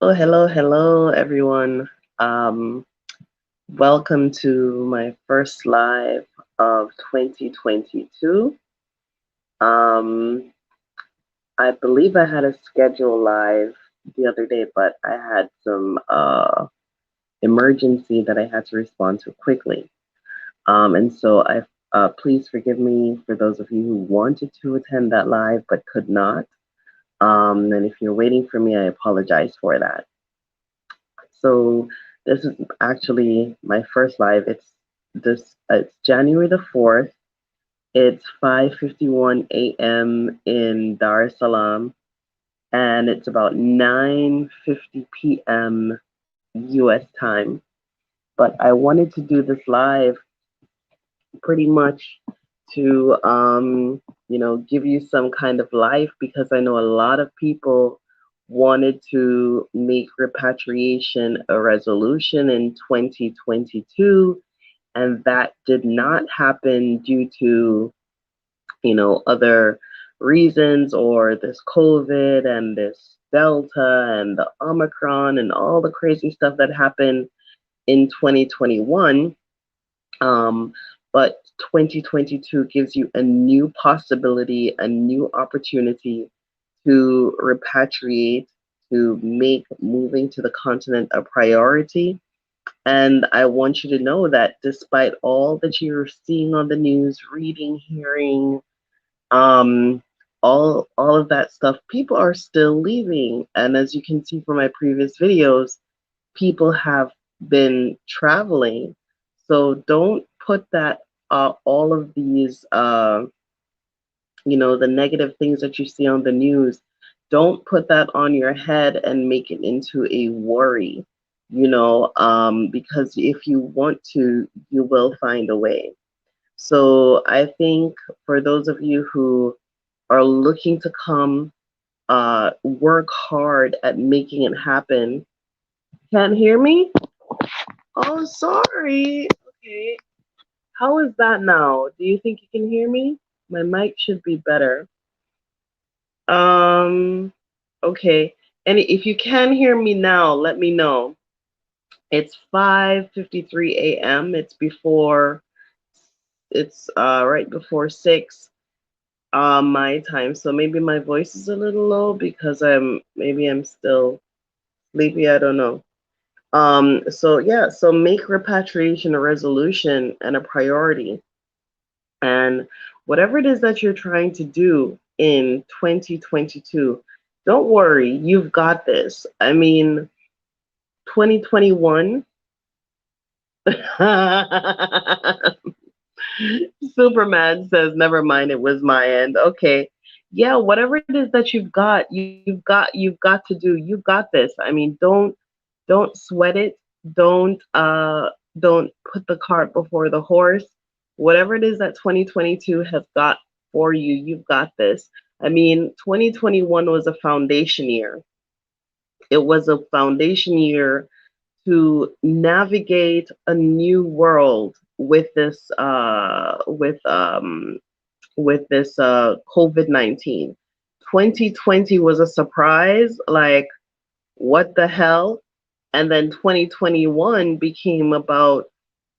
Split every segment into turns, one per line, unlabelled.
Oh, hello, everyone. Um, Welcome to my first live of 2022. Um, I believe I had a schedule live the other day, but I had some emergency that I had to respond to quickly. And so please forgive me for those of you who wanted to attend that live but could not. And if you're waiting for me, I apologize for that. So this is actually my first live. It's January the 4th. It's 5:51 a.m. in Dar es Salaam, and it's about 9:50 p.m. US time. But I wanted to do this live pretty much to give you some kind of life, because I know a lot of people wanted to make repatriation a resolution in 2022, and that did not happen due to other reasons, or this COVID and this Delta and the Omicron and all the crazy stuff that happened in 2021. um, but 2022 gives you a new possibility, a new opportunity to repatriate, to make moving to the continent a priority. And I want you to know that despite all that you're seeing on the news, reading, hearing, um, all of that stuff, people are still leaving. And as you can see from my previous videos, people have been traveling. So don't put that all of these the negative things that you see on the news, don't put that on your head and make it into a worry, because if you want to, you will find a way. So I think for those of you who are looking to come, work hard at making it happen. Can't hear me? Oh, sorry. Okay. How is that now? Do you think you can hear me? My mic should be better. Um, okay. And if you can hear me now, let me know. It's 5:53 a.m. It's right before 6 my time. So maybe my voice is a little low because I'm still sleepy, I don't know. So yeah, so make repatriation a resolution and a priority. And whatever it is that you're trying to do in 2022, don't worry, you've got this. I mean, 2021, Superman says, never mind, it was my end. Okay. Yeah, whatever it is that you've got to do. You've got this. I mean, don't sweat it. Don't put the cart before the horse. Whatever it is that 2022 has got for you, you've got this. I mean, 2021 was a foundation year. It was a foundation year to navigate a new world with this COVID-19. 2020 was a surprise, like what the hell? And then 2021 became about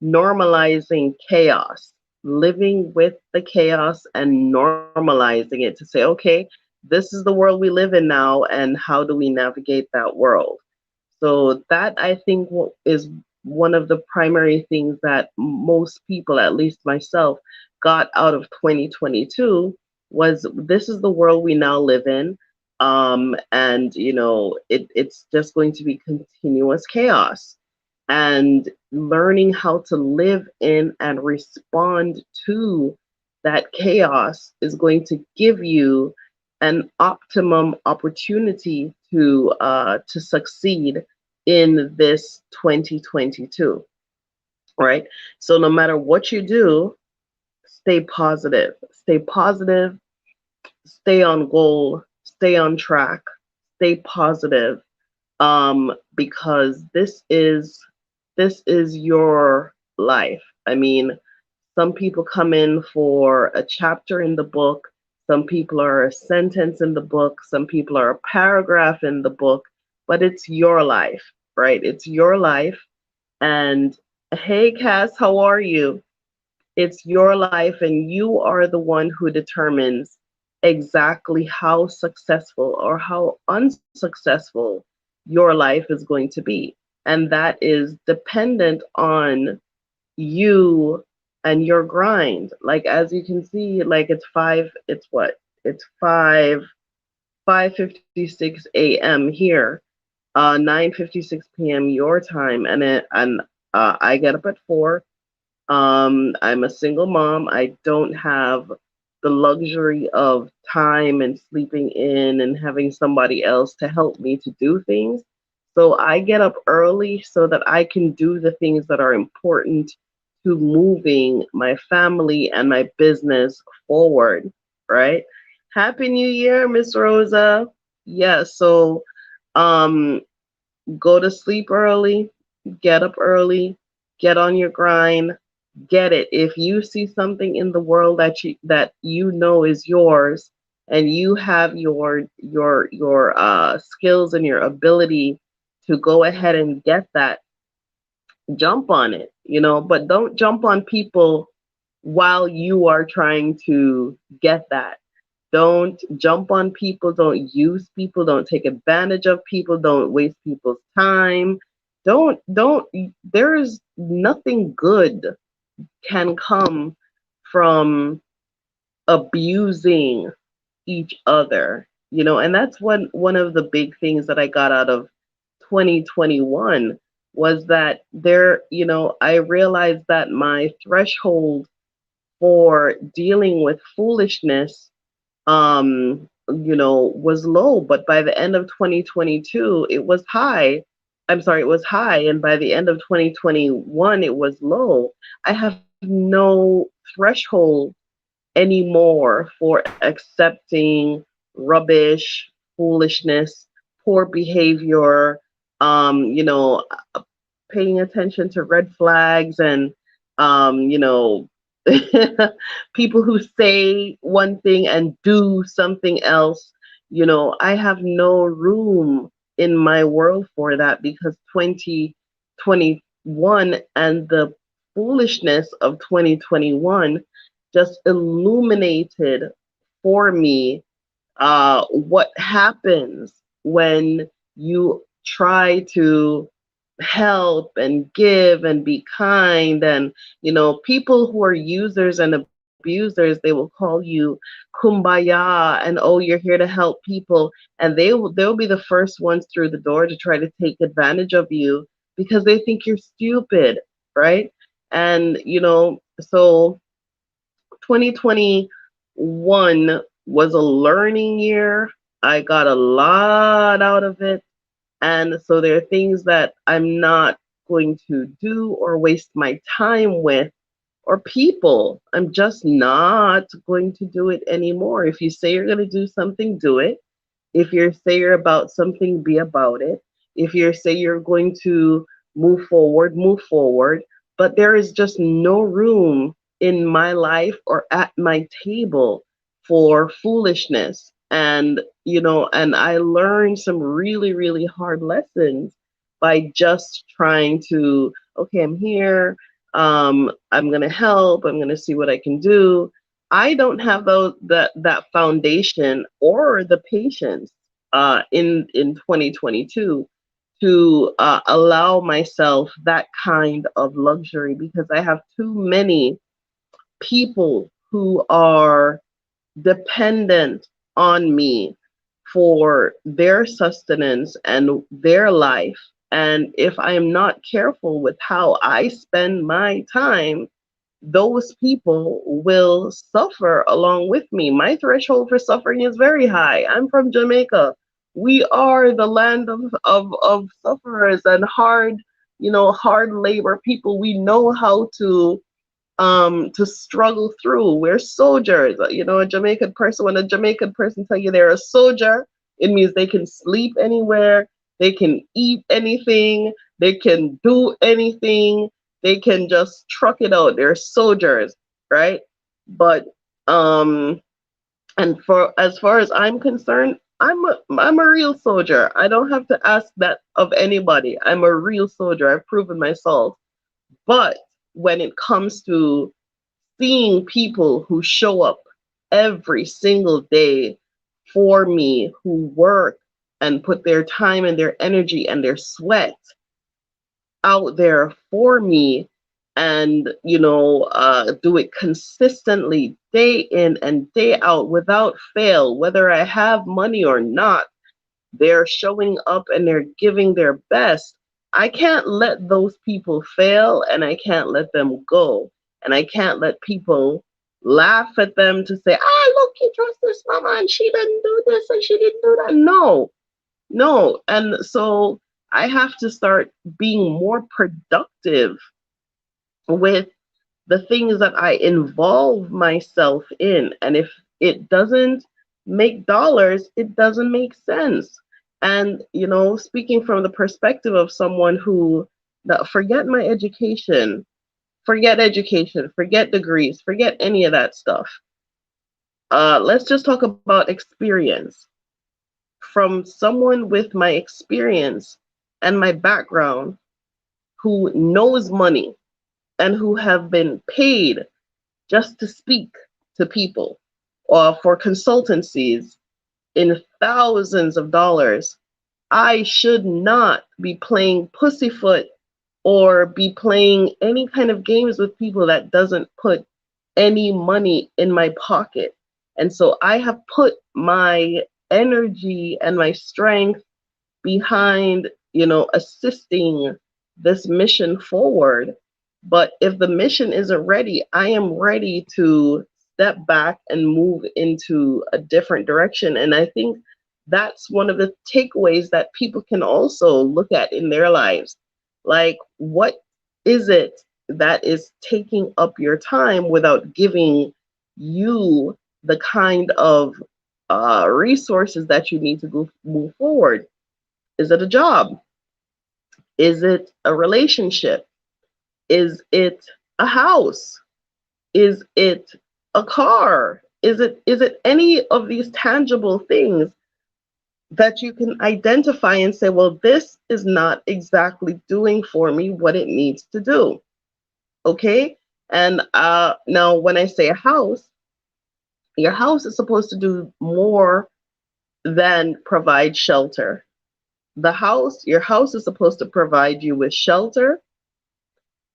normalizing chaos, living with the chaos and normalizing it to say, okay, this is the world we live in now, and how do we navigate that world? So that, I think, is one of the primary things that most people, at least myself, got out of 2022 was this is the world we now live in. And it's just going to be continuous chaos. And learning how to live in and respond to that chaos is going to give you an optimum opportunity to succeed in this 2022, right? So no matter what you do, stay positive, stay on goal, stay on track, stay positive, because this is your life. I mean, some people come in for a chapter in the book, some people are a sentence in the book, some people are a paragraph in the book, but it's your life, right? It's your life. And hey, Cass, how are you? It's your life, and you are the one who determines exactly how successful or how unsuccessful your life is going to be. And that is dependent on you and your grind. Like as you can see, like it's what? It's 5:56 a.m. here, 9:56 p.m. your time, and I get up at 4. I'm a single mom. I don't have the luxury of time and sleeping in and having somebody else to help me to do things. So I get up early so that I can do the things that are important to moving my family and my business forward, right? Happy New Year, Miss Rosa. Yeah, so um go to sleep early, get up early, get on your grind, get it. If you see something in the world that you know is yours, and you have your skills and your ability to go ahead and get that, jump on it, but don't jump on people while you are trying to get that. Don't jump on people, don't use people, don't take advantage of people, don't waste people's time. Don't There is nothing good can come from abusing each other, and that's one of the big things that I got out of 2021 was that I realized that my threshold for dealing with foolishness was low, but by the end of 2022, it was high. I'm sorry, it was high, and by the end of 2021, it was low. I have no threshold anymore for accepting rubbish, foolishness, poor behavior, paying attention to red flags and um, you know, people who say one thing and do something else. I have no room in my world for that because 2021 and the foolishness of 2021 just illuminated for me what happens when you try to help and give and be kind. And people who are users and abusers, they will call you kumbaya and, oh, you're here to help people, and they'll be the first ones through the door to try to take advantage of you because they think you're stupid, right? And so 2021 was a learning year. I got a lot out of it. And so there are things that I'm not going to do or waste my time with, or people. I'm just not going to do it anymore. If you say you're going to do something, do it. If you say you're about something, be about it. If you say you're going to move forward, move forward. But there is just no room in my life or at my table for foolishness. And I learned some really, really hard lessons by just trying to, okay, I'm here. I'm going to help. I'm going to see what I can do. I don't have that foundation or the patience in 2022 to allow myself that kind of luxury because I have too many people who are dependent on me for their sustenance and their life. And if I am not careful with how I spend my time, those people will suffer along with me. My threshold for suffering is very high. I'm from Jamaica. We are the land of sufferers and hard labor people. We know how to struggle through. We're soldiers. A Jamaican person, when a Jamaican person tell you they're a soldier, it means they can sleep anywhere, they can eat anything, they can do anything, they can just truck it out. They're soldiers, right? But and for as far as I'm concerned, I'm a real soldier. I don't have to ask that of anybody. I'm a real soldier. I've proven myself. But when it comes to seeing people who show up every single day for me, who work and put their time and their energy and their sweat out there for me, and do it consistently day in and day out without fail, whether I have money or not, they're showing up and they're giving their best. I can't let those people fail, and I can't let them go. And I can't let people laugh at them to say, look, you trust this mama and she didn't do this and she didn't do that. No, no. And so I have to start being more productive with the things that I involve myself in. And if it doesn't make dollars, it doesn't make sense. And, speaking from the perspective of someone who, forget my education, forget degrees, forget any of that stuff. Let's just talk about experience. From someone with my experience and my background who knows money and who have been paid just to speak to people or for consultancies in thousands of dollars, I should not be playing pussyfoot or be playing any kind of games with people that doesn't put any money in my pocket. And so I have put my energy and my strength behind, assisting this mission forward. But if the mission isn't ready, I am ready to step back and move into a different direction. And I think that's one of the takeaways that people can also look at in their lives. Like, what is it that is taking up your time without giving you the kind of resources that you need to move forward? Is it a job? Is it a relationship? Is it a house? Is it a car? Is it any of these tangible things that you can identify and say, well, this is not exactly doing for me what it needs to do? Okay? And now when I say a house, your house is supposed to do more than provide shelter. Your house is supposed to provide you with shelter,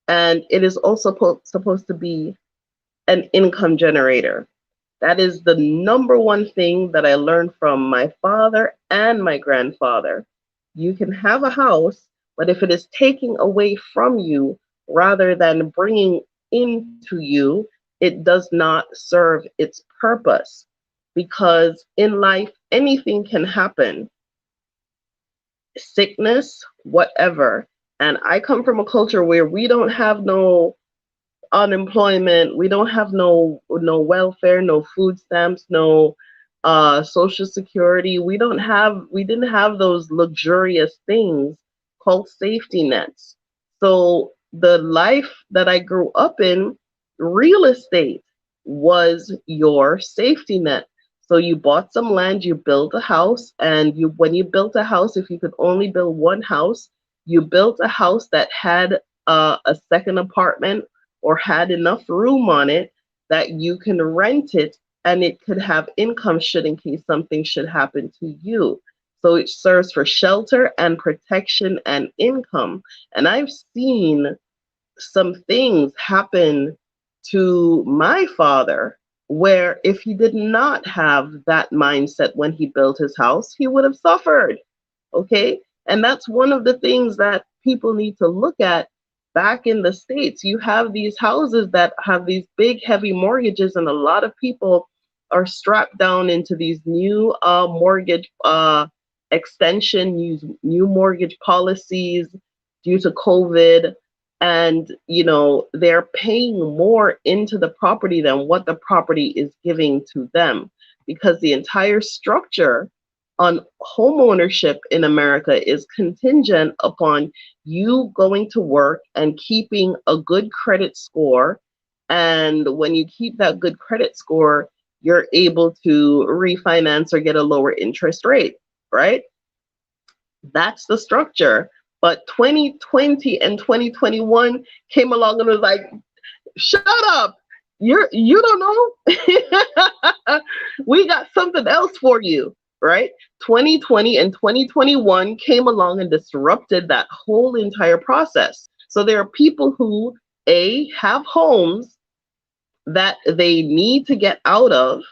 and it is also supposed to be an income generator. That is the number one thing that I learned from my father and my grandfather. You can have a house, but if it is taking away from you rather than bringing into you, it does not serve its purpose. Because in life, anything can happen, sickness, whatever. And I come from a culture where we don't have no unemployment, we don't have no welfare, no food stamps, no social security. We didn't have those luxurious things called safety nets. So the life that I grew up in, real estate was your safety net. So you bought some land, you built a house, and when you built a house, if you could only build one house, you built a house that had a second apartment or had enough room on it that you can rent it, and it could have income should in case something should happen to you. So it serves for shelter and protection and income. And I've seen some things happen to my father where if he did not have that mindset when he built his house, he would have suffered. Okay? And that's one of the things that people need to look at. Back in the States, you have these houses that have these big, heavy mortgages, and a lot of people are strapped down into these new mortgage extension, new mortgage policies due to COVID. And, they're paying more into the property than what the property is giving to them, because the entire structure on home ownership in America is contingent upon you going to work and keeping a good credit score. And when you keep that good credit score, you're able to refinance or get a lower interest rate, right? That's the structure. But 2020 and 2021 came along and was like, shut up. You don't know. We got something else for you, right? 2020 and 2021 came along and disrupted that whole entire process. So there are people who A, have homes that they need to get out of,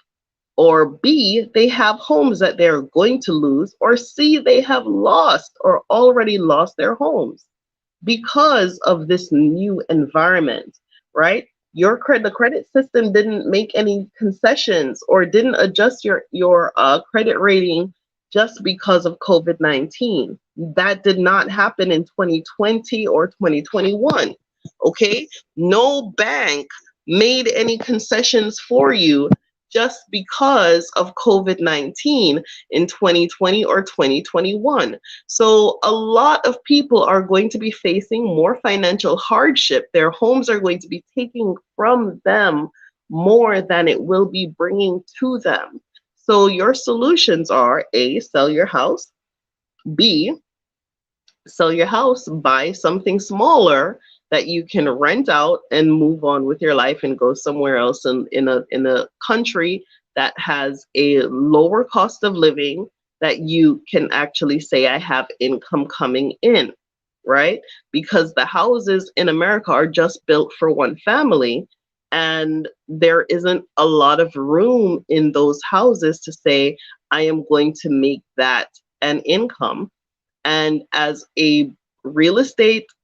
or B, they have homes that they're going to lose, or C, they have lost or already lost their homes because of this new environment, right? The credit system didn't make any concessions or didn't adjust your credit rating just because of COVID-19. That did not happen in 2020 or 2021. Okay, no bank made any concessions for you just because of COVID-19 in 2020 or 2021. So a lot of people are going to be facing more financial hardship. Their homes are going to be taking from them more than it will be bringing to them. So your solutions are A, sell your house, B, sell your house, buy something smaller that you can rent out and move on with your life and go somewhere else in a country that has a lower cost of living, that you can actually say I have income coming in, right? Because the houses in America are just built for one family, and there isn't a lot of room in those houses to say I am going to make that an income. And as a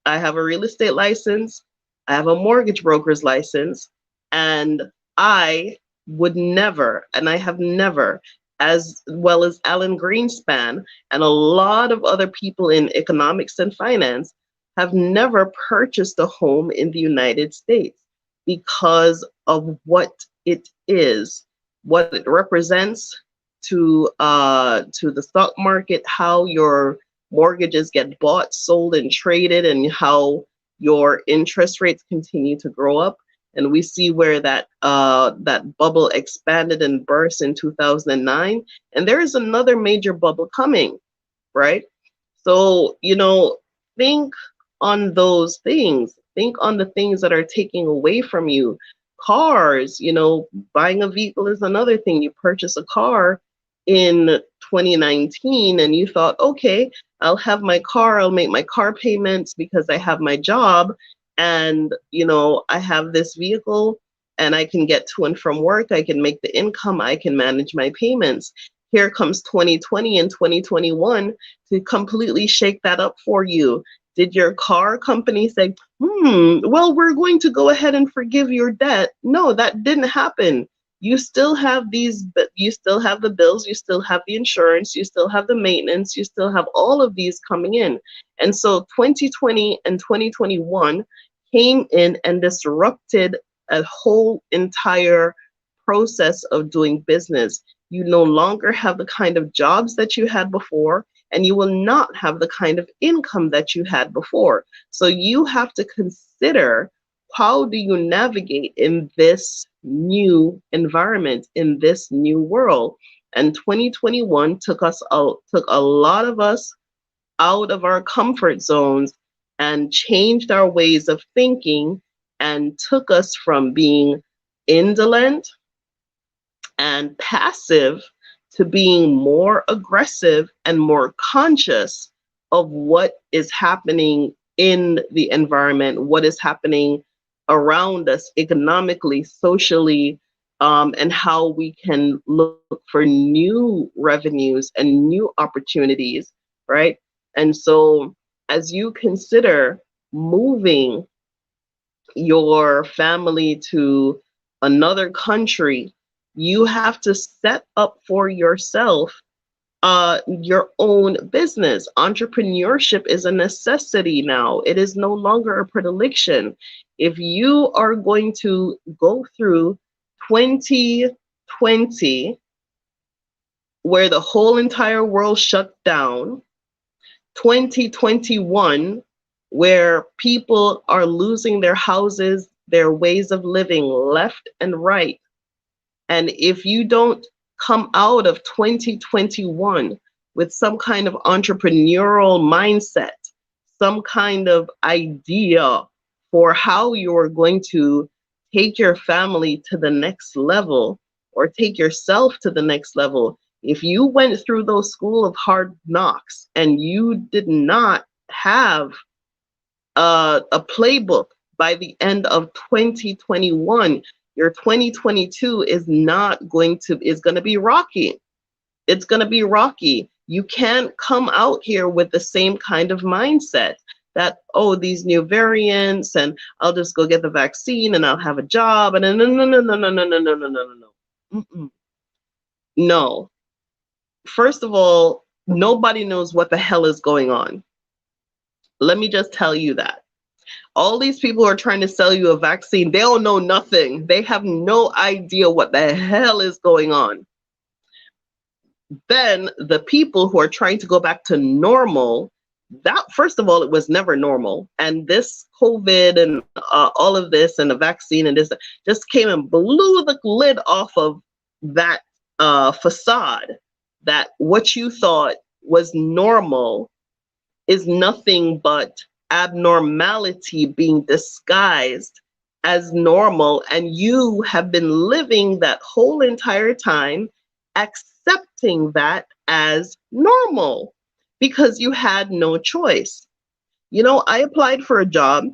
I have a real estate license, I have a mortgage broker's license, and I would never, and I have never, as well as Alan Greenspan and a lot of other people in economics and finance, have never purchased a home in the United States because of what it is, what it represents to the stock market, how your mortgages get bought, sold, and traded, and how your interest rates continue to grow up. And we see where that bubble expanded and burst in 2009, and there is another major bubble coming, right? So think on those things. Think on the things that are taking away from you. Cars, buying a vehicle is another thing. You purchase a car in 2019 and you thought, okay, I'll have my car, I'll make my car payments because I have my job, and I have this vehicle and I can get to and from work, I can make the income, I can manage my payments. Here comes 2020 and 2021 to completely shake that up for you. Did your car company say, well, we're going to go ahead and forgive your debt? No, that didn't happen. You still have you still have the bills, you still have the insurance, you still have the maintenance, you still have all of these coming in. And so 2020 and 2021 came in and disrupted a whole entire process of doing business. You no longer have the kind of jobs that you had before, and you will not have the kind of income that you had before. So you have to consider, how do you navigate in this new environment, in this new world? And 2021 took a lot of us out of our comfort zones and changed our ways of thinking, and took us from being indolent and passive to being more aggressive and more conscious of what is happening in the environment, what is happening around us economically, socially, and how we can look for new revenues and new opportunities, right? And so as you consider moving your family to another country, you have to set up for yourself your own business. Entrepreneurship is a necessity now. It is no longer a predilection. If you are going to go through 2020, where the whole entire world shut down, 2021, where people are losing their houses, their ways of living left and right, And if you don't come out of 2021 with some kind of entrepreneurial mindset, some kind of idea for how you're going to take your family to the next level or take yourself to the next level, if you went through those school of hard knocks and you did not have a playbook by the end of 2021, your 2022 is going to be rocky. It's going to be rocky. You can't come out here with the same kind of mindset that, oh, these new variants and I'll just go get the vaccine and I'll have a job. And no. No. First of all, nobody knows what the hell is going on. Let me just tell you that. All these people who are trying to sell you a vaccine, they don't know nothing. They have no idea what the hell is going on. Then the people who are trying to go back to normal, that first of all, it was never normal. And this COVID and all of this and the vaccine and this just came and blew the lid off of that facade that what you thought was normal is nothing but abnormality being disguised as normal. And you have been living that whole entire time accepting that as normal because you had no choice. You know, I applied for a job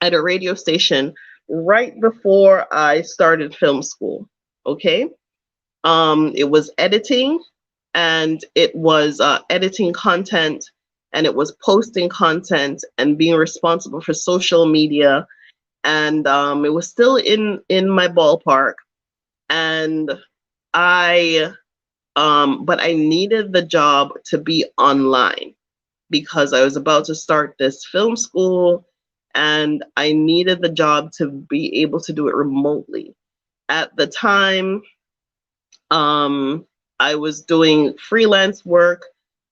at a radio station right before I started film school. Okay. It was editing, and it was editing content, and it was posting content and being responsible for social media. And it was still in my ballpark. And but I needed the job to be online because I was about to start this film school and I needed the job to be able to do it remotely. At the time, I was doing freelance work,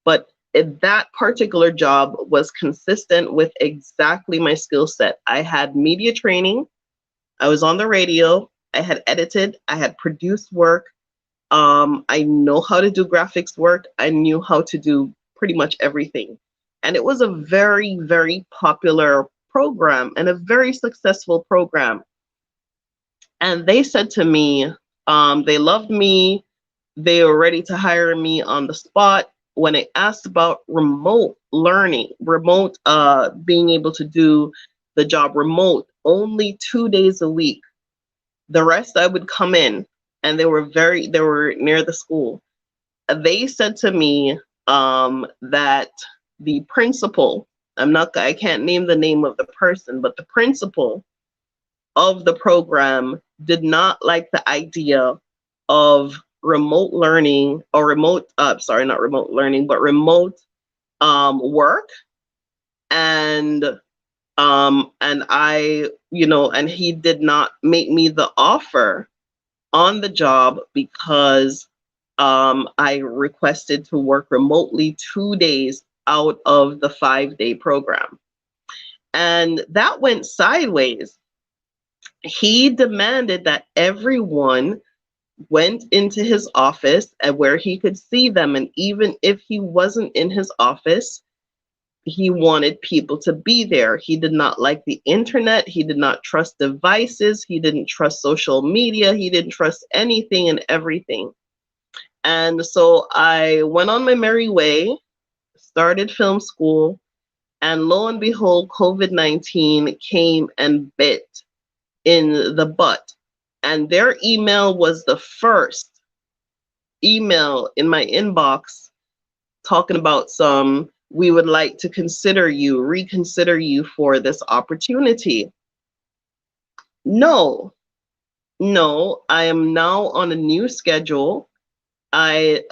but that particular job was consistent with exactly my skill set. I had media training, I was on the radio, I had edited, I had produced work. I know how to do graphics work. I knew how to do pretty much everything. And it was a very, very popular program and a very successful program. And they said to me, they loved me. They were ready to hire me on the spot. When I asked about remote learning, being able to do the job remote only 2 days a week, the rest I would come in, and they were near the school. They said to me that the principal, I can't name the name of the person, but the principal of the program did not like the idea of remote learning or remote work. And and he did not make me the offer on the job because I requested to work remotely 2 days out of the 5-day program. And that went sideways. He demanded that everyone went into his office and where he could see them. And even if he wasn't in his office, he wanted people to be there. He did not like the internet. He did not trust devices. He didn't trust social media. He didn't trust anything and everything. And so I went on my merry way, started film school, and lo and behold, COVID-19 came and bit in the butt. And their email was the first email in my inbox talking about we would like to reconsider you for this opportunity. No, I am now on a new schedule. I'm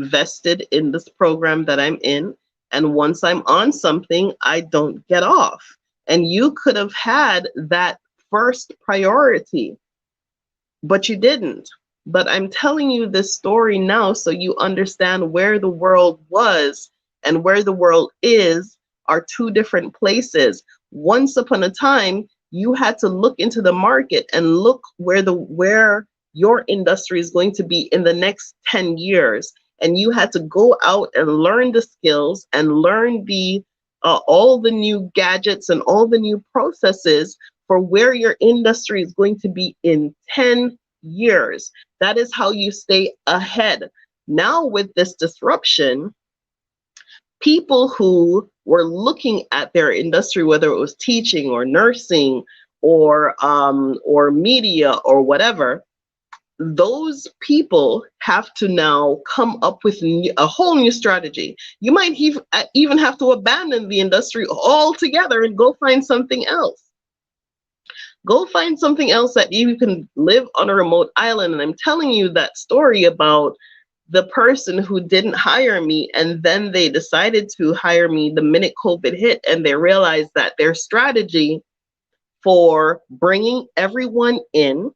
vested in this program that I'm in. And once I'm on something, I don't get off. And you could have had that first priority, but you didn't. But I'm telling you this story now so you understand where the world was and where the world is are two different places. Once upon a time, you had to look into the market and look where your industry is going to be in the next 10 years. And you had to go out and learn the skills and learn the all the new gadgets and all the new processes for where your industry is going to be in 10 years. That is how you stay ahead. Now, with this disruption, people who were looking at their industry, whether it was teaching or nursing or media or whatever, those people have to now come up with a whole new strategy. You might even have to abandon the industry altogether and go find something else. Go find something else that you can live on a remote island. And I'm telling you that story about the person who didn't hire me, and then they decided to hire me the minute COVID hit, and they realized that their strategy for bringing everyone in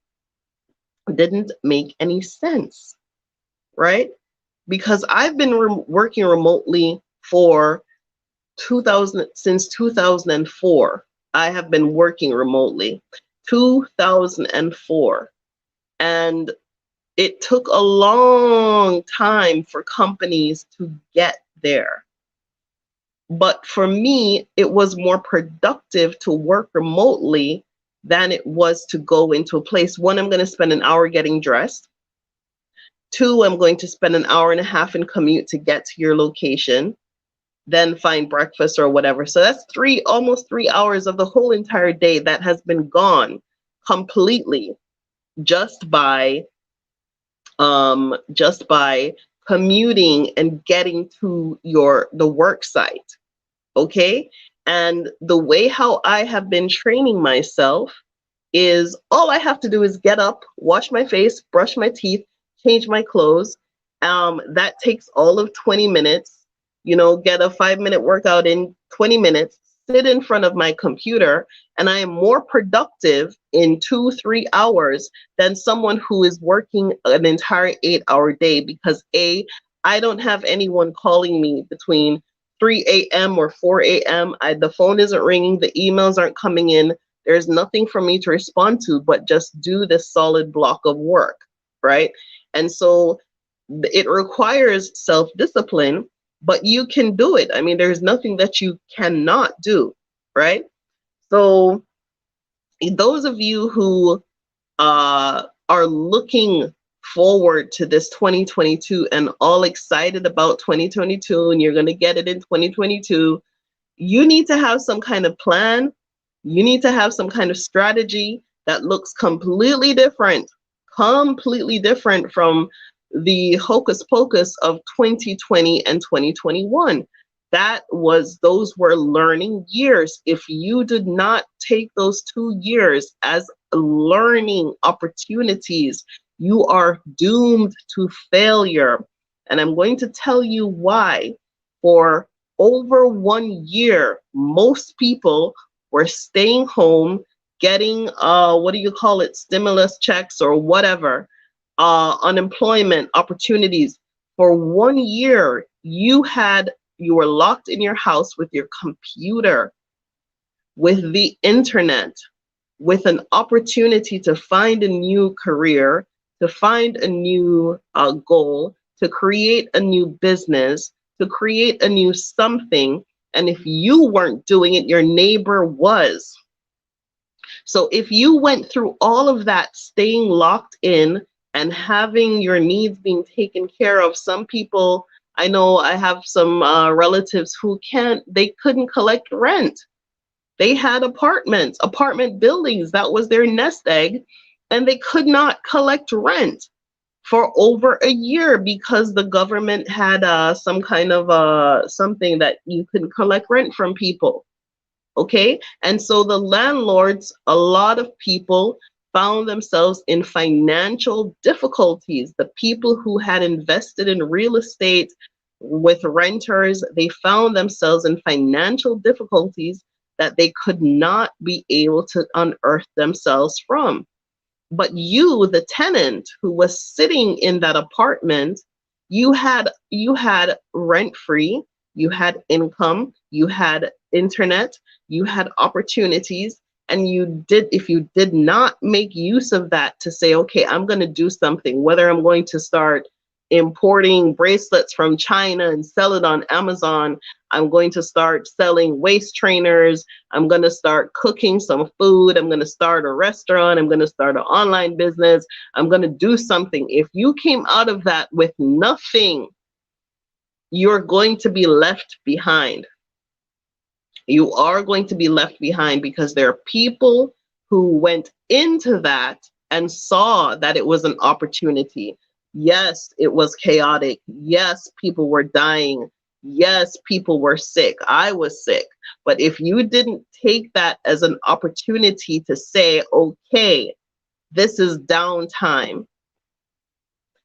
didn't make any sense, right? Because I've been working remotely for since 2004. I have been working remotely, 2004. And it took a long time for companies to get there. But for me, it was more productive to work remotely than it was to go into a place. One, I'm going to spend an hour getting dressed. Two, I'm going to spend an hour and a half in commute to get to your location, then find breakfast or whatever. So that's almost 3 hours of the whole entire day that has been gone completely just by commuting and getting to the work site. Okay. And the way how I have been training myself is all I have to do is get up, wash my face, brush my teeth, change my clothes. That takes all of 20 minutes, get a 5-minute workout in 20 minutes, sit in front of my computer, and I am more productive in 2-3 hours than someone who is working an entire 8-hour day, because I don't have anyone calling me between 3 a.m. or 4 a.m. The phone isn't ringing, the emails aren't coming in. There's nothing for me to respond to but just do this solid block of work, right? And so it requires self-discipline, but you can do it. I mean, there's nothing that you cannot do, right? So those of you who are looking forward to this 2022 and all excited about 2022, and you're going to get it in 2022, you need to have some kind of plan. You need to have some kind of strategy that looks completely different from the hocus pocus of 2020 and 2021. Those were learning years. If you did not take those 2 years as learning opportunities, you are doomed to failure. And I'm going to tell you why. For over 1 year, most people were staying home, getting stimulus checks or whatever, unemployment opportunities. For 1 year, you were locked in your house with your computer, with the internet, with an opportunity to find a new career, to find a new goal, to create a new business, to create a new something. And if you weren't doing it, your neighbor was. So if you went through all of that, staying locked in and having your needs being taken care of, some people, I know I have some relatives who couldn't collect rent. They had apartment buildings, that was their nest egg, and they could not collect rent for over a year because the government had some kind of something that you couldn't collect rent from people. Okay, and so the landlords, a lot of people found themselves in financial difficulties. The people who had invested in real estate with renters, they found themselves in financial difficulties that they could not be able to unearth themselves from. But you, the tenant who was sitting in that apartment, you had rent-free, you had income, you had internet, you had opportunities, and if you did not make use of that to say, okay, I'm going to do something, whether I'm going to start importing bracelets from China and sell it on Amazon, I'm going to start selling waist trainers, I'm going to start cooking some food, I'm going to start a restaurant, I'm going to start an online business, I'm going to do something. If you came out of that with nothing, you're going to be left behind. You are going to be left behind because there are people who went into that and saw that it was an opportunity. Yes, it was chaotic. Yes, people were dying. Yes, people were sick. I was sick. But if you didn't take that as an opportunity to say, okay, this is downtime,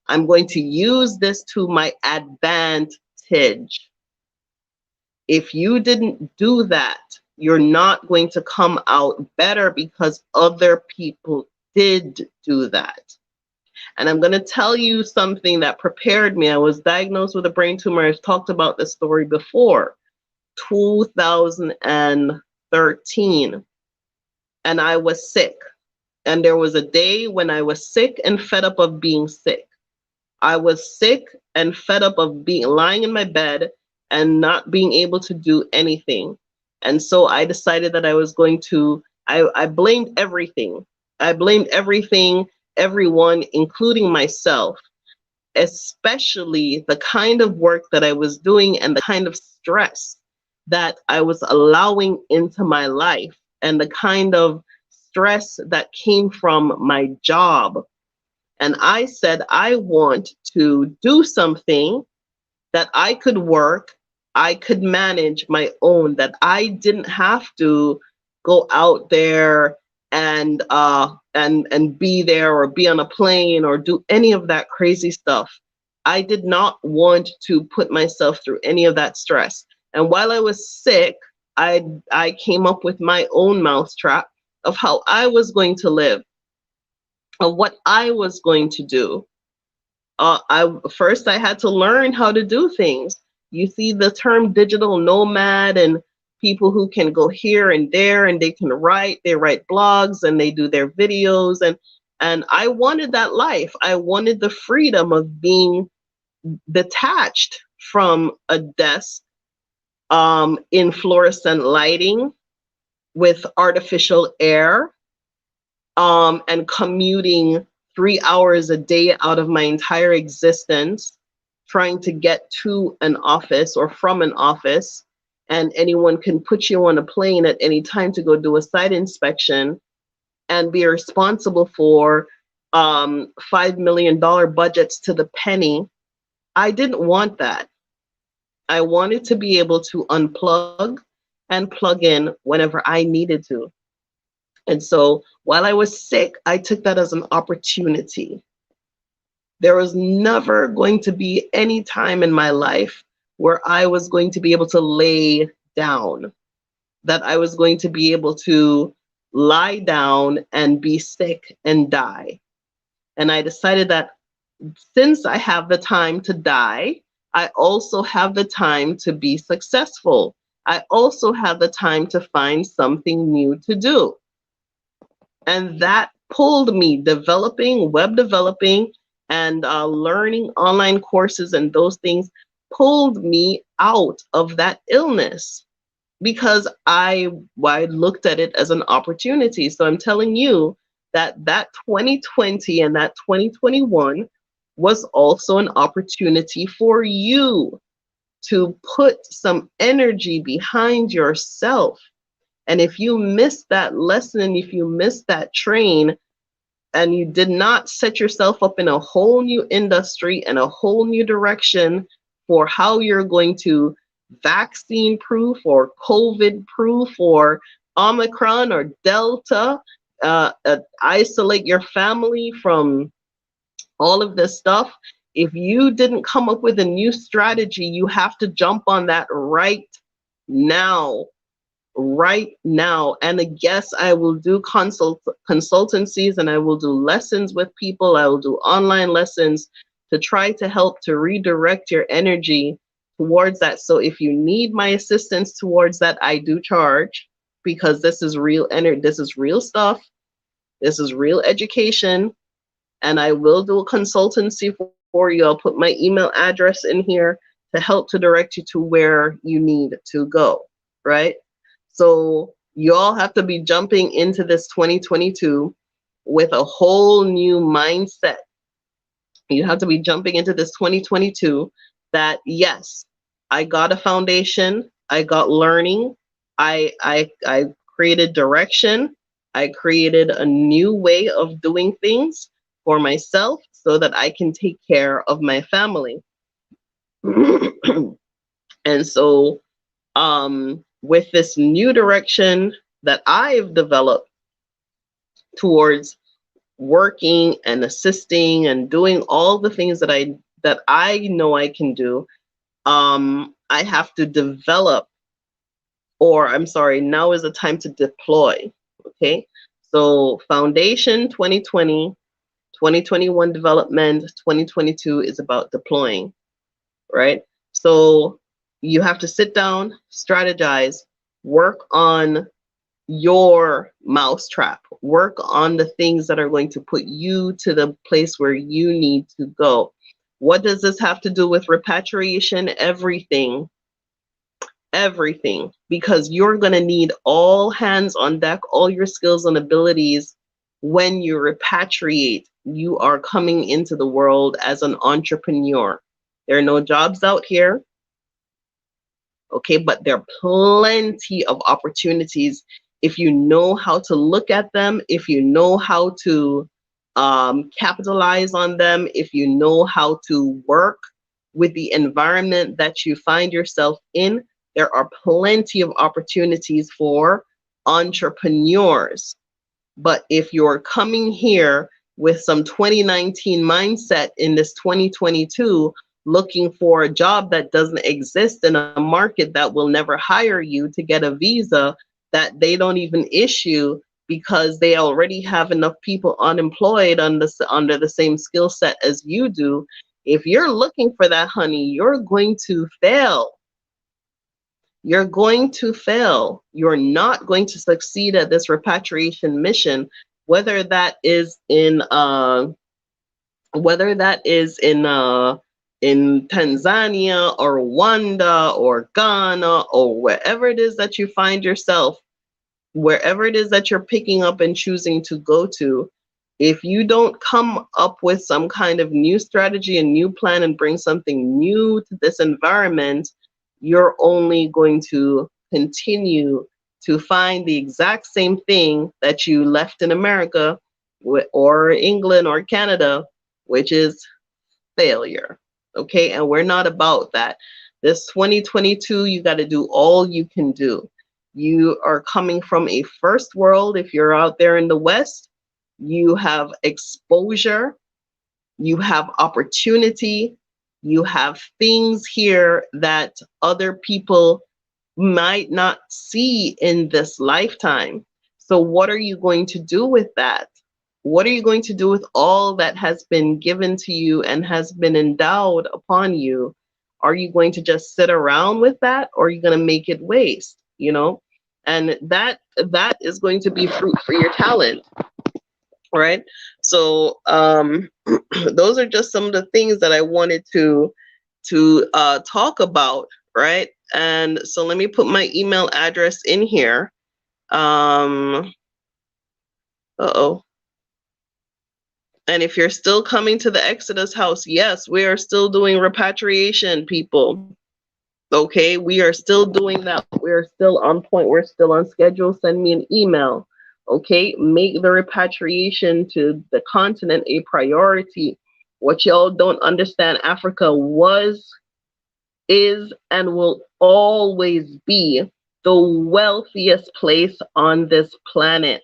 I'm going to use this to my advantage. If you didn't do that, you're not going to come out better because other people did do that. And I'm going to tell you something that prepared me. I was diagnosed with a brain tumor. I've talked about this story before, 2013. And I was sick. And there was a day when I was sick and fed up of being sick. I was sick and fed up of lying in my bed and not being able to do anything. And so I decided that I was going to, I blamed everything. I blamed everything, everyone, including myself, especially the kind of work that I was doing and the kind of stress that I was allowing into my life and the kind of stress that came from my job. And I said, I want to do something that I could work, I could manage my own, that I didn't have to go out there and be there or be on a plane or do any of that crazy stuff. I did not want to put myself through any of that stress. And while I was sick, I came up with my own mousetrap of how I was going to live, of what I was going to do. I had to learn how to do things. You see the term digital nomad and people who can go here and there and they write blogs and they do their videos, and I wanted that life. I wanted the freedom of being detached from a desk in fluorescent lighting with artificial air and commuting 3 hours a day out of my entire existence, trying to get to an office or from an office, and anyone can put you on a plane at any time to go do a site inspection and be responsible for $5 million budgets to the penny. I didn't want that. I wanted to be able to unplug and plug in whenever I needed to. And so while I was sick, I took that as an opportunity. There was never going to be any time in my life where I was going to be able to lay down, that I was going to be able to lie down and be sick and die. And I decided that since I have the time to die, I also have the time to be successful. I also have the time to find something new to do. And that pulled me web developing and learning online courses, and those things pulled me out of that illness because I looked at it as an opportunity. So I'm telling you that 2020 and that 2021 was also an opportunity for you to put some energy behind yourself. And if you missed that lesson, if you missed that train, and you did not set yourself up in a whole new industry and a whole new direction for how you're going to vaccine proof or COVID proof or Omicron or Delta, isolate your family from all of this stuff. If you didn't come up with a new strategy, you have to jump on that right now. Right now. And yes, I will do consultancies and I will do lessons with people. I will do online lessons to try to help to redirect your energy towards that. So if you need my assistance towards that, I do charge.
because this is real energy, this is real stuff, this is real education, and I will do a consultancy for you. I'll put my email address in here to help to direct you to where you need to go, right? So you all have to be jumping into this 2022 with a whole new mindset. You have to be jumping into this 2022 that yes, I got a foundation, I got learning, I created direction, I created a new way of doing things for myself so that I can take care of my family. And so with this new direction that I've developed towards working and assisting and doing all the things that I know I can do, I have to develop, or I'm sorry, now is the time to deploy. Okay, so foundation 2020, 2021 development, 2022 is about deploying, right? So you have to sit down, strategize, work on your mousetrap, work on the things that are going to put you to the place where you need to go. What does this have to do with repatriation? Everything. Everything. Because you're going to need all hands on deck, all your skills and abilities when you repatriate. You are coming into the world as an entrepreneur. There are no jobs out here. Okay, but there are plenty of opportunities if you know how to look at them, if you know how to capitalize on them, if you know how to work with the environment that you find yourself in. There are plenty of opportunities for entrepreneurs. But if you're coming here with some 2019 mindset in this 2022, looking for a job that doesn't exist in a market that will never hire you, to get a visa that they don't even issue because they already have enough people unemployed under the same skill set as you do. If you're looking for that, honey, you're going to fail. You're going to fail. You're not going to succeed at this repatriation mission, whether that is in whether that is in Tanzania or Rwanda or Ghana or wherever it is that you find yourself, wherever it is that you're picking up and choosing to go to. If you don't come up with some kind of new strategy and new plan and bring something new to this environment, you're only going to continue to find the exact same thing that you left in America or England or Canada, which is failure. Okay, and we're not about that. This 2022, you got to do all you can do. You are coming from a first world. If you're out there in the West, you have exposure, you have opportunity, you have things here that other people might not see in this lifetime. So what are you going to do with that? What are you going to do with all that has been given to you and has been endowed upon you? Are you going to just sit around with that, or are you going to make it waste? And that is going to be fruit for your talent, right? So those are just some of the things that I wanted to talk about, right? And so let me put my email address in here. Uh-oh. And if you're still coming to the Exodus House, yes, we are still doing repatriation, people. Okay, we are still doing that. We're still on point. We're still on schedule. Send me an email. Okay, make the repatriation to the continent a priority. What y'all don't understand, Africa was, is, and will always be the wealthiest place on this planet.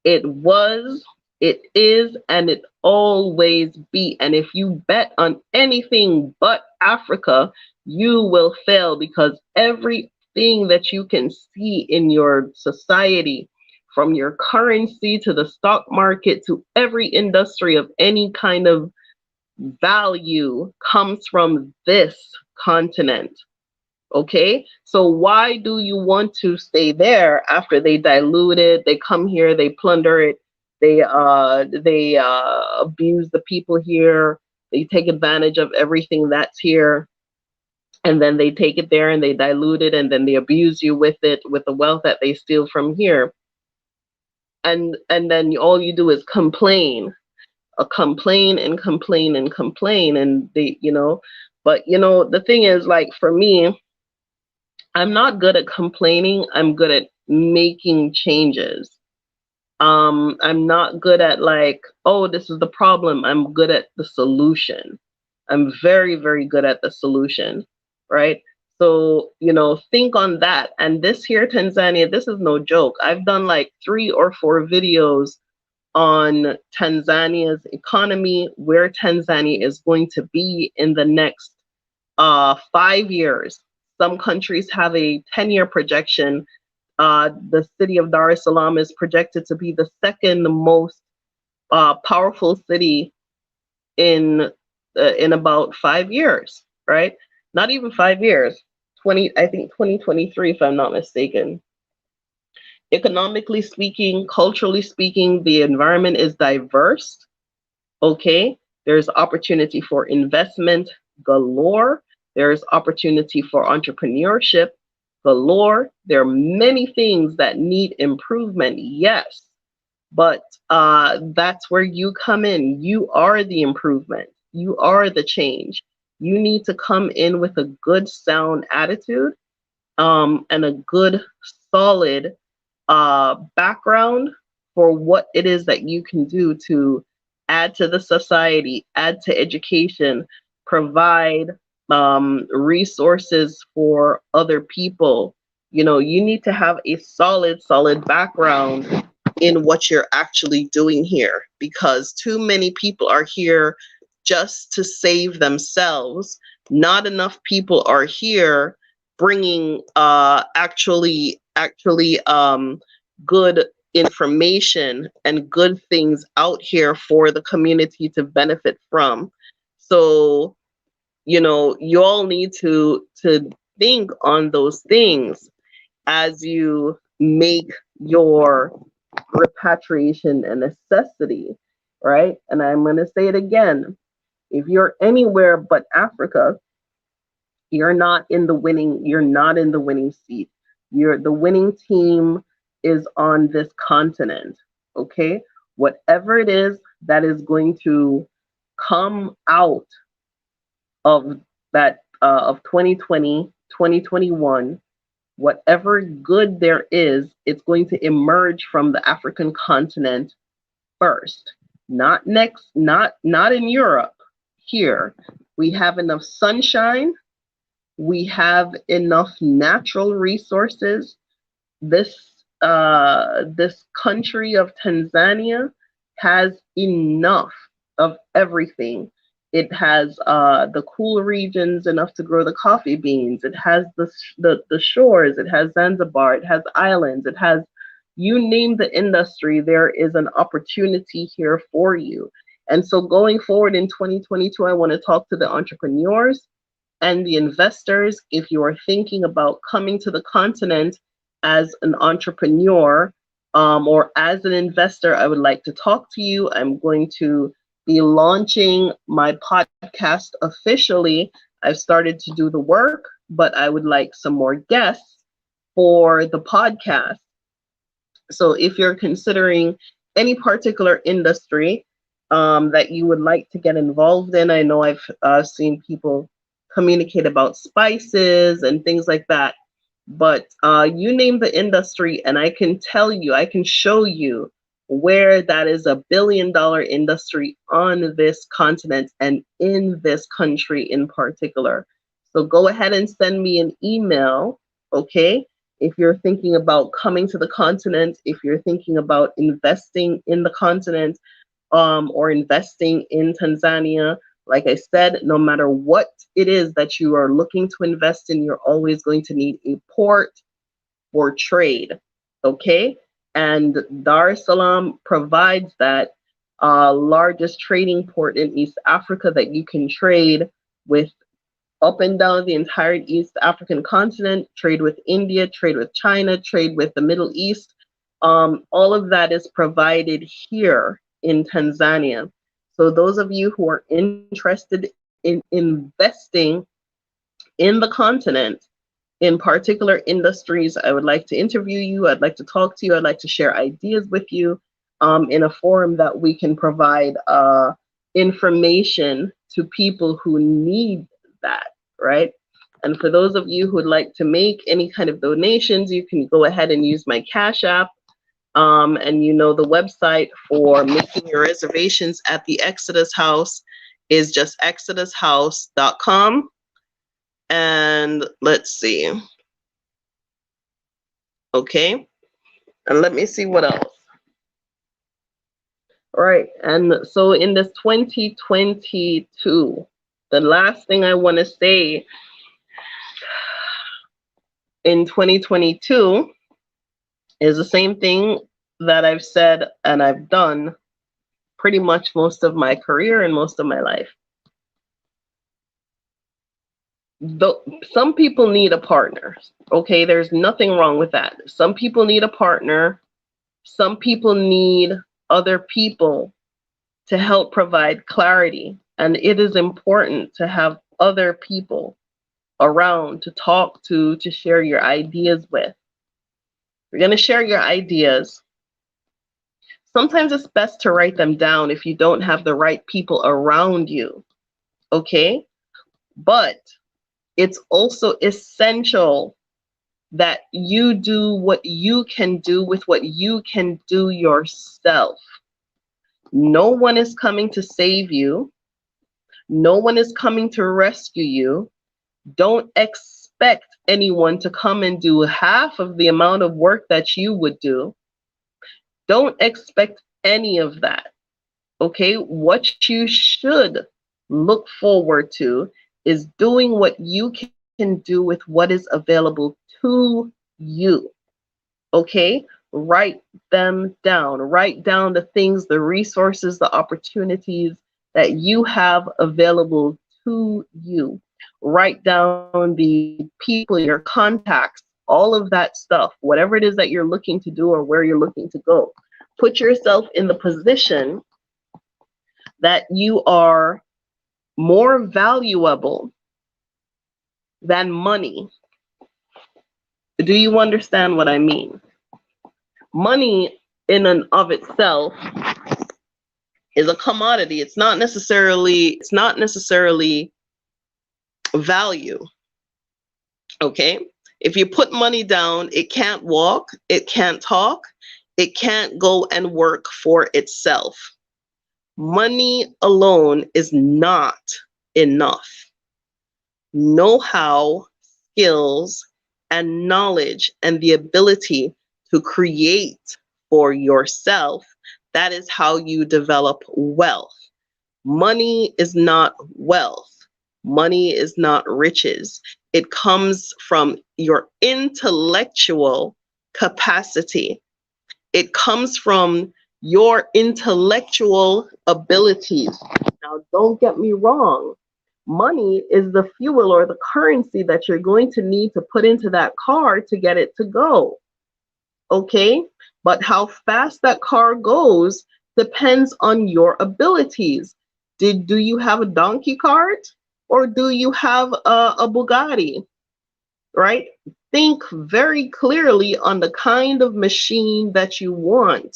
It was, it is, and it always be. And if you bet on anything but Africa, you will fail, because everything that you can see in your society, from your currency to the stock market to every industry of any kind of value, comes from this continent. Okay, so why do you want to stay there after they dilute it? They come here, they plunder it, they abuse the people here, they take advantage of everything that's here, and then they take it there and they dilute it, and then they abuse you with it, with the wealth that they steal from here. And then all you do is complain, complain and complain and complain, and but the thing is, like, for me, I'm not good at complaining. I'm good at making changes. I'm not good at, like, oh, this is the problem. I'm good at the solution. I'm very, very good at the solution, right? So, think on that. And this here, Tanzania, this is no joke. I've done like 3 or 4 videos on Tanzania's economy, where Tanzania is going to be in the next 5 years. Some countries have a 10-year projection. The city of Dar es Salaam is projected to be the second most powerful city in about 5 years, right? Not even 5 years. I think 2023, if I'm not mistaken. Economically speaking, culturally speaking, the environment is diverse. Okay, there's opportunity for investment galore. There's opportunity for entrepreneurship galore. There are many things that need improvement, yes, but that's where you come in. You are the improvement. You are the change. You need to come in with a good, sound attitude, and a good, solid background for what it is that you can do to add to the society, add to education, provide resources for other people. You need to have a solid, solid background in what you're actually doing here, because too many people are here just to save themselves. Not enough people are here bringing actually good information and good things out here for the community to benefit from. So, you all need to think on those things as you make your repatriation a necessity, right? And I'm going to say it again. If you're anywhere but Africa, you're not in the winning seat. The winning team is on this continent. Okay? Whatever it is that is going to come out of that of 2020, 2021, whatever good there is, it's going to emerge from the African continent first. Not next, not in Europe. Here, we have enough sunshine, we have enough natural resources. This country of Tanzania has enough of everything. It has the cool regions enough to grow the coffee beans. It has the shores. It has Zanzibar. It has islands. It has, you name the industry, there is an opportunity here for you. And so going forward in 2022, I want to talk to the entrepreneurs and the investors. If you are thinking about coming to the continent as an entrepreneur, or as an investor, I would like to talk to you. I'm going to be launching my podcast officially. I've started to do the work, but I would like some more guests for the podcast. So if you're considering any particular industry that you would like to get involved in, I know I've seen people communicate about spices and things like that. But you name the industry, and I can tell you, I can show you where that is a billion-dollar industry on this continent and in this country in particular. So go ahead and send me an email, okay? If you're thinking about coming to the continent, if you're thinking about investing in the continent, or investing in Tanzania, like I said, no matter what it is that you are looking to invest in, you're always going to need a port for trade, okay? And Dar es Salaam provides that largest trading port in East Africa that you can trade with up and down the entire East African continent, trade with India, trade with China, trade with the Middle East. All of that is provided here in Tanzania. So those of you who are interested in investing in the continent, in particular industries, I would like to interview you. I'd like to talk to you. I'd like to share ideas with you in a forum that we can provide information to people who need that, right? And for those of you who would like to make any kind of donations, you can go ahead and use my Cash App. And you know, the website for making your reservations at the Exodus House is just exodushouse.com. And let's see. Okay. And let me see what else. All right. And so in this 2022, the last thing I want to say in 2022 is the same thing that I've said and I've done pretty much most of my career and most of my life. Some people need a partner. Okay, there's nothing wrong with that. Some people need a partner. Some people need other people to help provide clarity. And it is important to have other people around to talk to share your ideas with. You're going to share your ideas. Sometimes it's best to write them down if you don't have the right people around you. Okay? But it's also essential that you do what you can do with what you can do yourself. No one is coming to save you. No one is coming to rescue you. Don't expect anyone to come and do half of the amount of work that you would do. Don't expect any of that. Okay? What you should look forward to is doing what you can do with what is available to you. Okay? Write them down. Write down the things, the resources, the opportunities that you have available to you. Write down the people, your contacts, all of that stuff, whatever it is that you're looking to do or where you're looking to go. Put yourself in the position that you are more valuable than money. Do you understand what I mean? Money in and of itself is a commodity. It's not necessarily value. Okay? If you put money down, it can't walk, it can't talk, it can't go and work for itself. Money alone is not enough. Know-how, skills, and knowledge, and the ability to create for yourself, that is how you develop wealth. Money is not wealth. Money is not riches. It comes from your intellectual capacity. It comes from your intellectual abilities. Now, don't get me wrong. Money is the fuel or the currency that you're going to need to put into that car to get it to go. Okay? But how fast that car goes depends on your abilities. Do you have a donkey cart or do you have a Bugatti? Right? Think very clearly on the kind of machine that you want,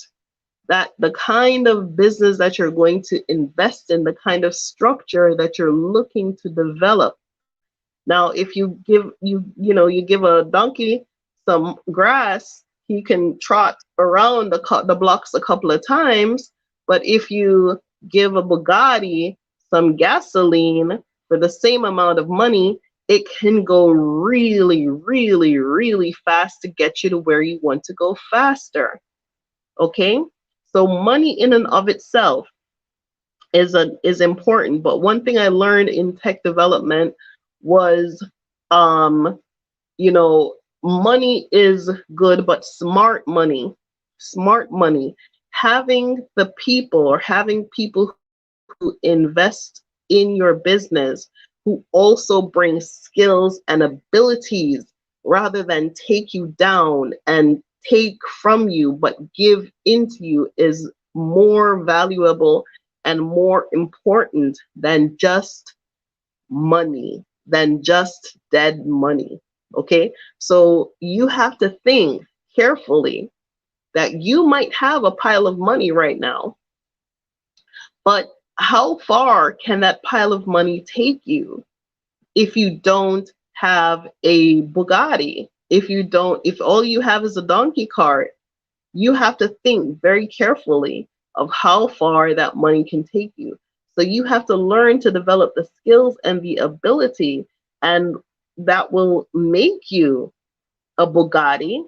that the kind of business that you're going to invest in, the kind of structure that you're looking to develop. Now, if you give you give a donkey some grass, he can trot around the blocks a couple of times. But if you give a Bugatti some gasoline for the same amount of money, it can go really, really, really fast to get you to where you want to go faster. Okay? So money in and of itself is important. But one thing I learned in tech development was, money is good, but smart money, having the people or having people who invest in your business who also bring skills and abilities rather than take you down and take from you but give into you is more valuable and more important than just money, than just dead money. Okay, so you have to think carefully that you might have a pile of money right now, but how far can that pile of money take you if you don't have a Bugatti? If all you have is a donkey cart, you have to think very carefully of how far that money can take you. So you have to learn to develop the skills and the ability, and that will make you a Bugatti.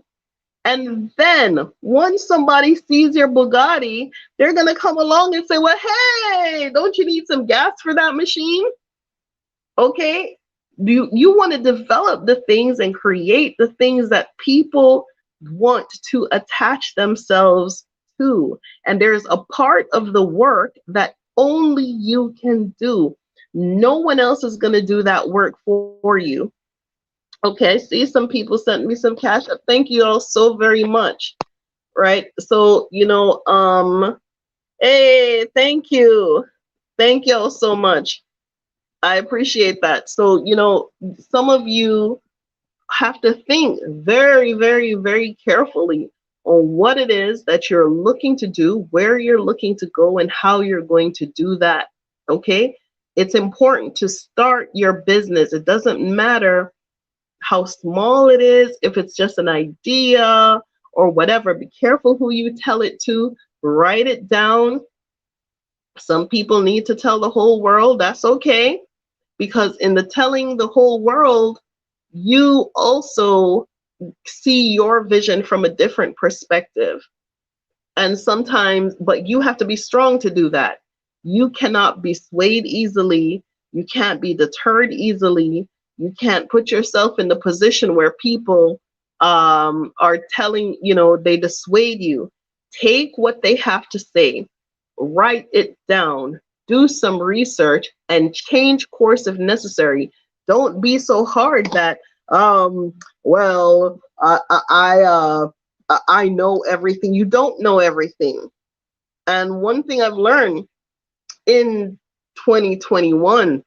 And then once somebody sees your Bugatti, they're going to come along and say, well, hey, don't you need some gas for that machine? Okay. You want to develop the things and create the things that people want to attach themselves to. And there's a part of the work that only you can do. No one else is going to do that work for you. Okay, see, some people sent me some cash up. Thank you all so very much. Right? So, hey, thank you. Thank you all so much. I appreciate that. So, some of you have to think very, very, very carefully on what it is that you're looking to do, where you're looking to go, and how you're going to do that. Okay? It's important to start your business. It doesn't matter how small it is, if it's just an idea or whatever. Be careful who you tell it to. Write it down. Some people need to tell the whole world. That's okay. Because in the telling the whole world, you also see your vision from a different perspective. And sometimes, but you have to be strong to do that. You cannot be swayed easily. You can't be deterred easily. You can't put yourself in the position where people are telling, they dissuade you. Take what they have to say, write it down, do some research, and change course if necessary. Don't be so hard that, I know everything. You don't know everything. And one thing I've learned in 2021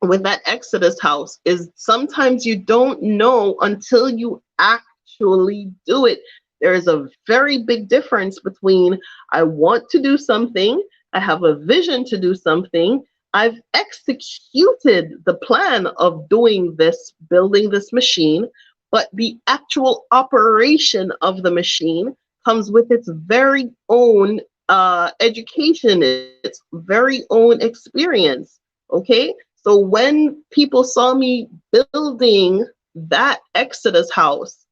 with that Exodus house is sometimes you don't know until you actually do it. There is a very big difference between I want to do something, I have a vision to do something, I've executed the plan of doing this, building this machine, but the actual operation of the machine comes with its very own education, its very own experience. Okay, so when people saw me building that Exodus house,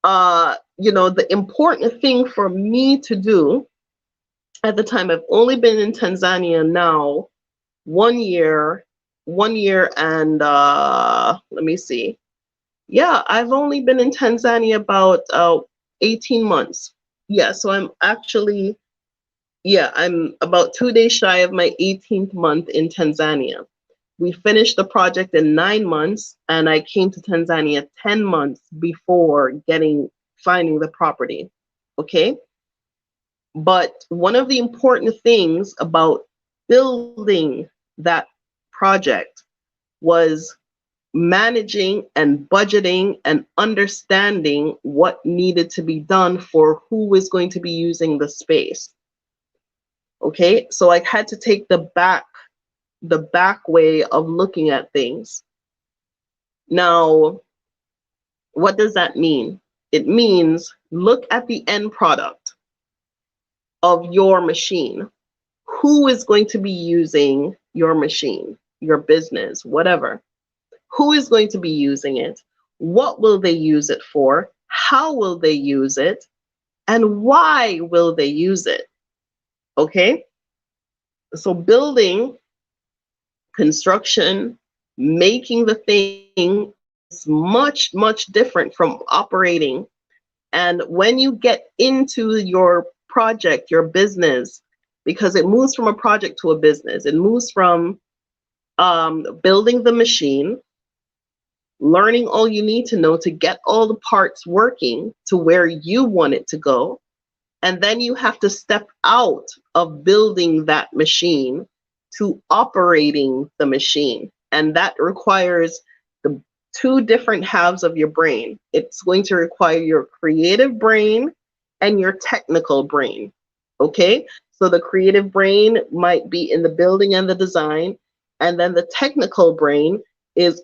the important thing for me to do at the time, I've only been in Tanzania now 1 year, and let me see. Yeah, I've only been in Tanzania about 18 months. Yeah, so I'm about 2 days shy of my 18th month in Tanzania. We finished the project in 9 months, and I came to Tanzania 10 months before finding the property. Okay? But one of the important things about building that project was managing and budgeting and understanding what needed to be done for who was going to be using the space. Okay, so I had to take the back way of looking at things. Now, what does that mean? It means look at the end product of your machine. Who is going to be using your machine, your business, whatever? Who is going to be using it? What will they use it for? How will they use it? And why will they use it? Okay? So building, construction, making the thing is much, much different from operating. And when you get into your project, your business, because it moves from a project to a business, it moves from building the machine, learning all you need to know to get all the parts working to where you want it to go. And then you have to step out of building that machine to operating the machine. And that requires the two different halves of your brain. It's going to require your creative brain and your technical brain. Okay? So the creative brain might be in the building and the design, and then the technical brain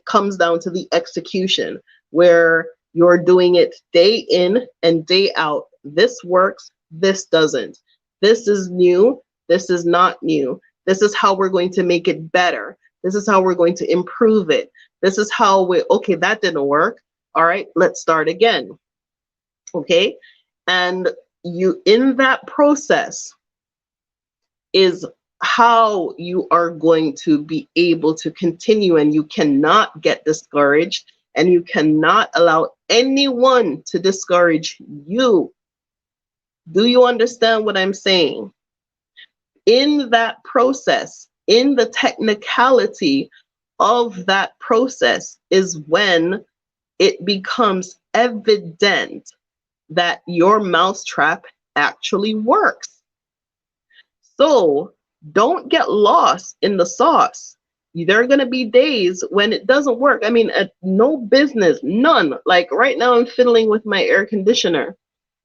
comes down to the execution, where you're doing it day in and day out. This works, this doesn't. This is new, this is not new. This is how we're going to make it better. This is how we're going to improve it. This is how okay, that didn't work. All right, let's start again. Okay? And you, in that process, is how you are going to be able to continue, and you cannot get discouraged, and you cannot allow anyone to discourage you. Do you understand what I'm saying? In that process, in the technicality of that process, is when it becomes evident that your mousetrap actually works. So don't get lost in the sauce. There are going to be days when it doesn't work. I mean, no business, none. Like right now, I'm fiddling with my air conditioner.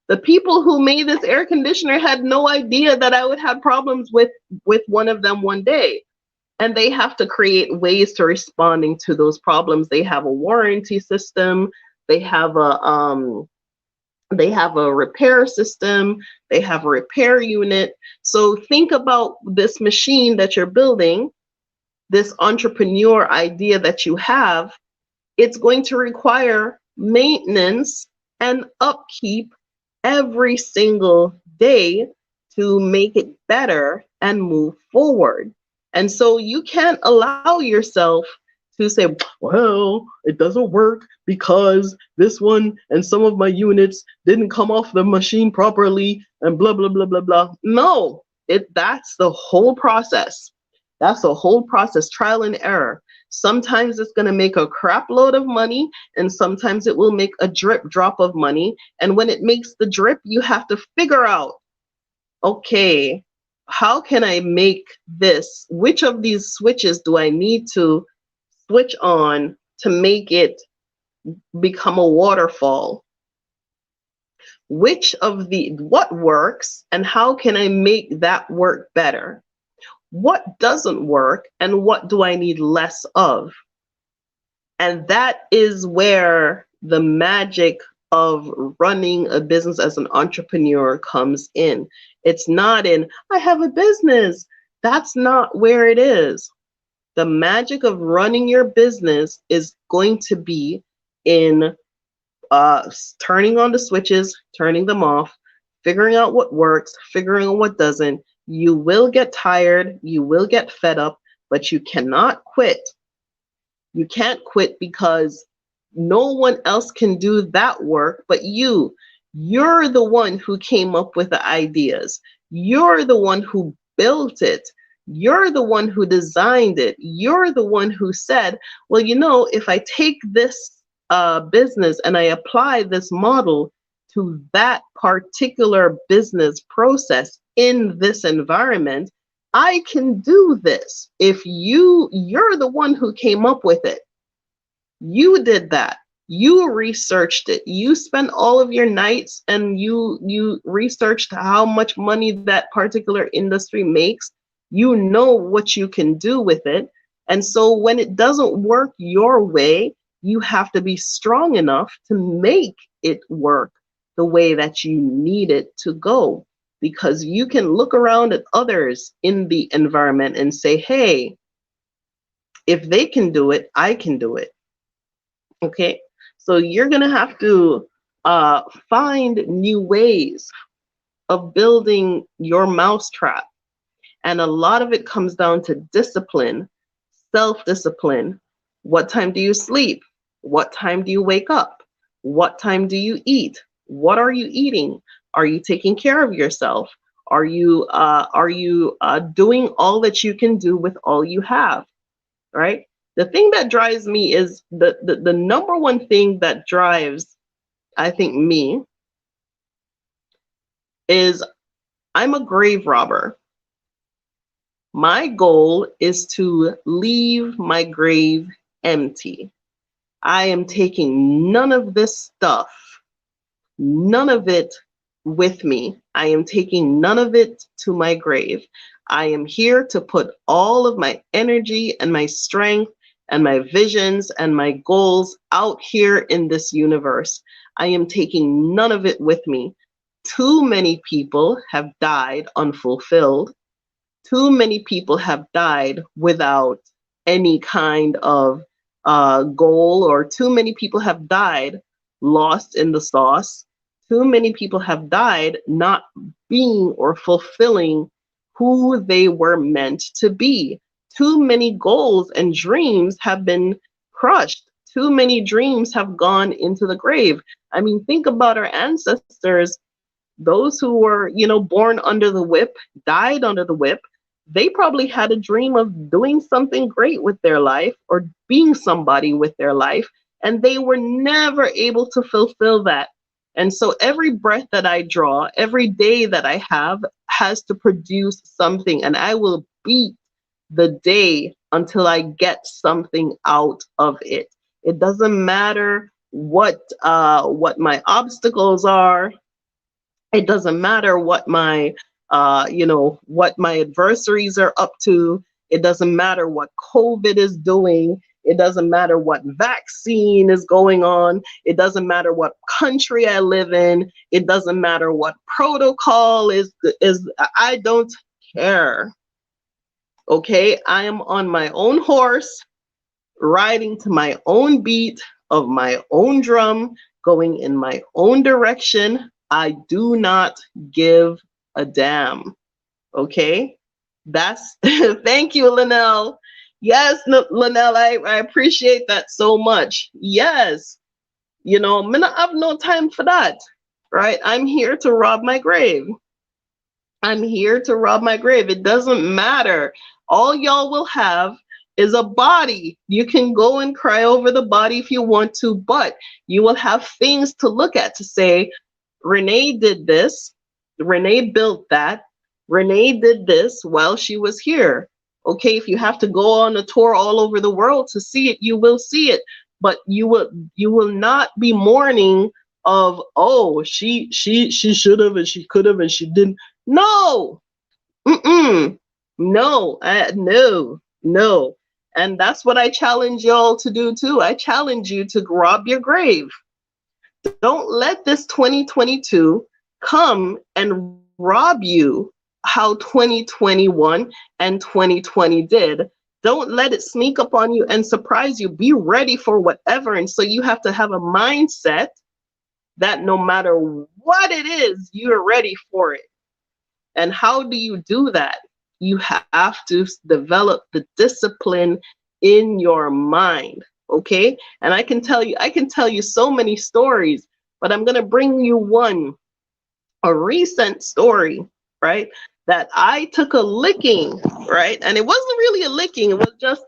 The people who made this air conditioner had no idea that I would have problems with one of them one day. And they have to create ways to responding to those problems. They have a warranty system. They have a repair system. They have a repair unit. So think about this machine that you're building, this entrepreneur idea that you have. It's going to require maintenance and upkeep every single day to make it better and move forward. And so you can't allow yourself to say, well, it doesn't work because this one and some of my units didn't come off the machine properly and blah, blah, blah, blah, blah. No, that's the whole process. That's the whole process, trial and error. Sometimes it's going to make a crap load of money, and sometimes it will make a drip drop of money. And when it makes the drip, you have to figure out, okay, how can I make this? Which of these switches do I need to switch on to make it become a waterfall? What works, and how can I make that work better? What doesn't work, and what do I need less of? And that is where the magic of running a business as an entrepreneur comes in. It's not in, I have a business. That's not where it is. The magic of running your business is going to be in turning on the switches, turning them off, figuring out what works, figuring out what doesn't. You will get tired, you will get fed up, but you cannot quit. You can't quit because no one else can do that work but you. You're the one who came up with the ideas. You're the one who built it. You're the one who designed it. You're the one who said, well, you know, if I take this business and I apply this model to that particular business process in this environment, I can do this. If you're the one who came up with it. You did that. You researched it. You spent all of your nights and you researched how much money that particular industry makes. You know what you can do with it. And so when it doesn't work your way, you have to be strong enough to make it work the way that you need it to go. Because you can look around at others in the environment and say, hey, if they can do it, I can do it. Okay, so you're going to have to find new ways of building your mousetrap. And a lot of it comes down to discipline, self-discipline. What time do you sleep? What time do you wake up? What time do you eat? What are you eating? Are you taking care of yourself? Are you doing all that you can do with all you have? right? The thing that drives me is the number one thing that drives, I think, me is I'm a grave robber. My goal is to leave my grave empty. I am taking none of this stuff, none of it with me. I am taking none of it to my grave. I am here to put all of my energy and my strength and my visions and my goals out here in this universe. I am taking none of it with me. Too many people have died unfulfilled. Too many people have died without any kind of goal, or too many people have died lost in the sauce. Too many people have died not being or fulfilling who they were meant to be. Too many goals and dreams have been crushed. Too many dreams have gone into the grave. I mean, think about our ancestors, those who were, born under the whip, died under the whip. They probably had a dream of doing something great with their life or being somebody with their life, and they were never able to fulfill that. And so every breath that I draw, every day that I have, has to produce something, and I will beat the day until I get something out of it. It doesn't matter what my obstacles are. It doesn't matter what what my adversaries are up to. It doesn't matter what COVID is doing. It doesn't matter what vaccine is going on. It doesn't matter what country I live in. It doesn't matter what protocol is. I don't care. Okay, I am on my own horse, riding to my own beat of my own drum, going in my own direction. I do not give a damn. Okay? That's thank you, Linnell. Yes, Linnell, I appreciate that so much. Yes. I have no time for that. Right? I'm here to rob my grave. I'm here to rob my grave. It doesn't matter. All y'all will have is a body. You can go and cry over the body if you want to, but you will have things to look at to say, Renee did this. Renee built that. Renee did this while she was here. Okay, if you have to go on a tour all over the world to see it, you will see it. But you will not be mourning of, oh, she should have and she could have and she didn't. No. Mm-mm. No. No. And that's what I challenge y'all to do too. I challenge you to rob your grave. Don't let this 2022 come and rob you how 2021 and 2020 did. Don't let it sneak up on you and surprise you. Be ready for whatever. And so you have to have a mindset that no matter what it is, you're ready for it. And how do you do that? You have to develop the discipline in your mind. Okay. And I can tell you so many stories, but I'm going to bring you a recent story, right? That I took a licking, right? And it wasn't really a licking. It was just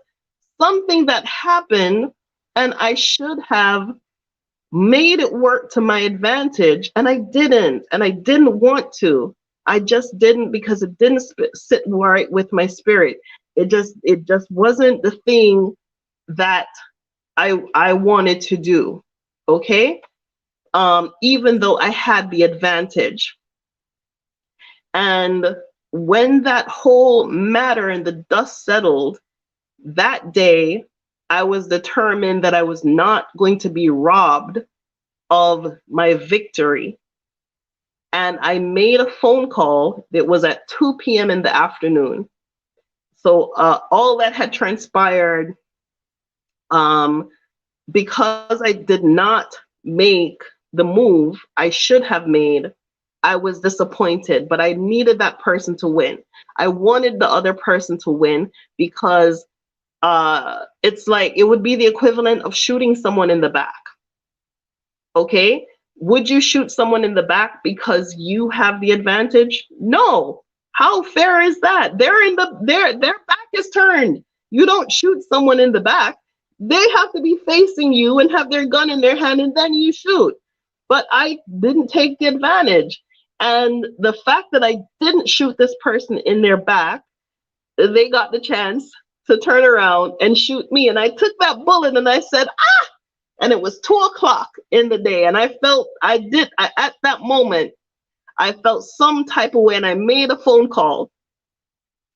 something that happened, and I should have made it work to my advantage. And I didn't want to. I just didn't, because it didn't sit right with my spirit. It just wasn't the thing that I wanted to do. Okay. Even though I had the advantage. And when that whole matter and the dust settled, that day, I was determined that I was not going to be robbed of my victory. And I made a phone call. It was at 2 p.m. in the afternoon. So all that had transpired, because I did not make the move I should have made, I was disappointed, but I needed that person to win. I wanted the other person to win, because it's like, it would be the equivalent of shooting someone in the back. Okay? Would you shoot someone in the back because you have the advantage? No. How fair is that? Their back is turned. You don't shoot someone in the back. They have to be facing you and have their gun in their hand, and then you shoot. But I didn't take the advantage. And the fact that I didn't shoot this person in their back, they got the chance to turn around and shoot me. And I took that bullet and I said, ah! And it was 2 o'clock in the day. And I felt, at that moment, I felt some type of way, and I made a phone call,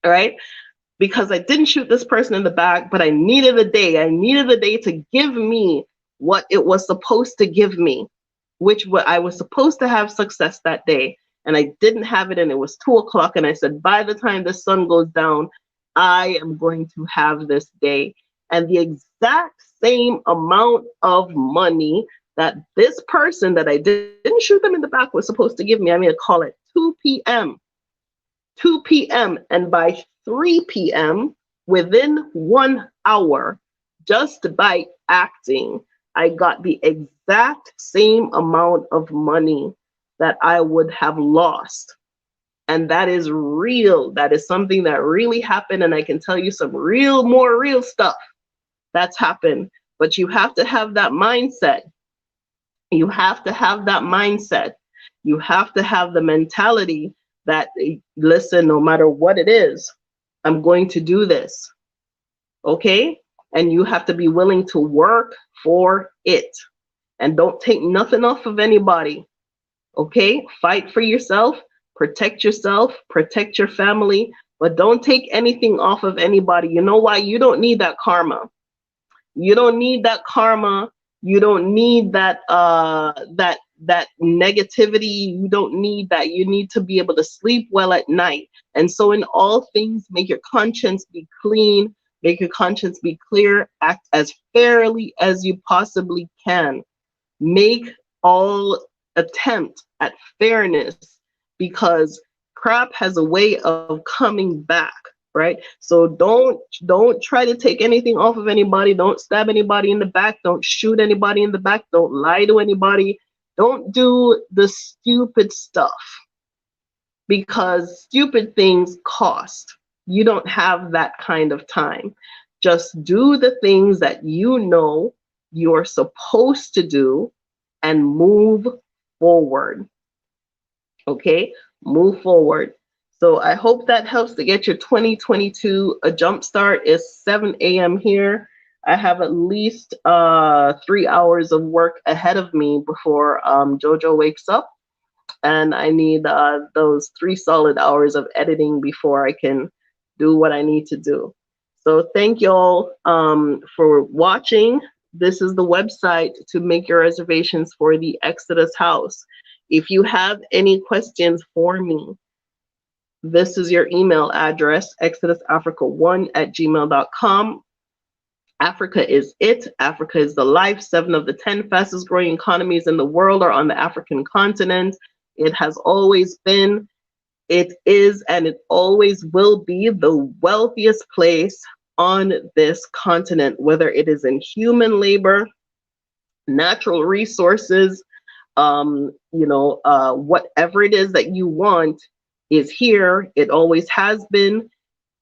all right? Because I didn't shoot this person in the back, but I needed a day. I needed a day to give me what it was supposed to give me, which I was supposed to have success that day. And I didn't have it, and it was 2 o'clock. And I said, by the time the sun goes down, I am going to have this day. And the exact same amount of money that this person that I didn't shoot them in the back was supposed to give me, I'm going to call it 2 p.m. 2 p.m. And by 3 p.m., within 1 hour, just by acting, I got the exact same amount of money that I would have lost. And that is real. That is something that really happened. And I can tell you some more real stuff that's happened. But you have to have that mindset. You have to have that mindset. You have to have the mentality that, listen, no matter what it is, I'm going to do this. Okay? And you have to be willing to work for it. And don't take nothing off of anybody. Okay? Fight for yourself, protect your family, but don't take anything off of anybody. You know why? You don't need that karma. You don't need that karma. You don't need that that negativity. You don't need that. You need to be able to sleep well at night. And so in all things, make your conscience be clean, make your conscience be clear, act as fairly as you possibly can. Make all attempt at fairness, because crap has a way of coming back. Right? So don't try to take anything off of anybody. Don't stab anybody in the back. Don't shoot anybody in the back. Don't lie to anybody. Don't do the stupid stuff, because stupid things cost. You don't have that kind of time. Just do the things that you know you're supposed to do and move forward. Okay? Move forward. So I hope that helps to get your 2022 a jump start. It's 7 a.m. here. I have at least 3 hours of work ahead of me before Jojo wakes up. And I need those 3 solid hours of editing before I can do what I need to do. So thank y'all for watching. This is the website to make your reservations for the Exodus House. If you have any questions for me, this is your email address, exodusafrica1@gmail.com. Africa is it. Africa is the life. 7 of the 10 fastest growing economies in the world are on the African continent. It has always been, it is, and it always will be the wealthiest place on this continent, whether it is in human labor, natural resources, whatever it is that you want is here. It always has been,